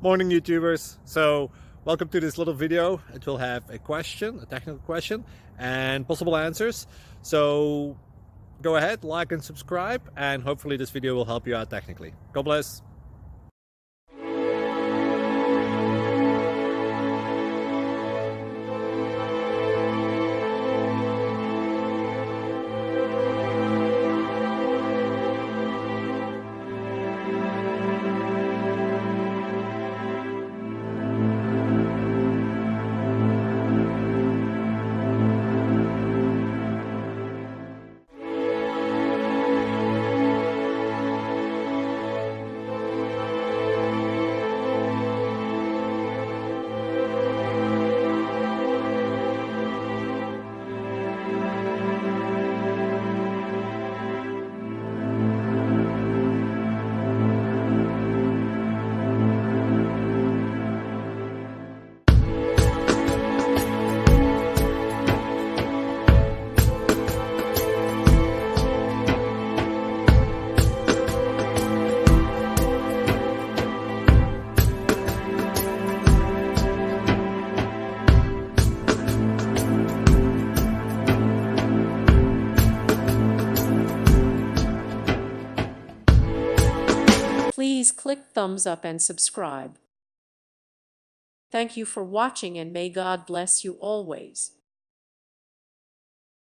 Morning, YouTubers. So welcome to this little video. It will have a question, a technical question, and possible answers. So go ahead, like and subscribe, and hopefully this video will help you out technically. God bless. Please click thumbs up and subscribe. Thank you for watching and may God bless you always.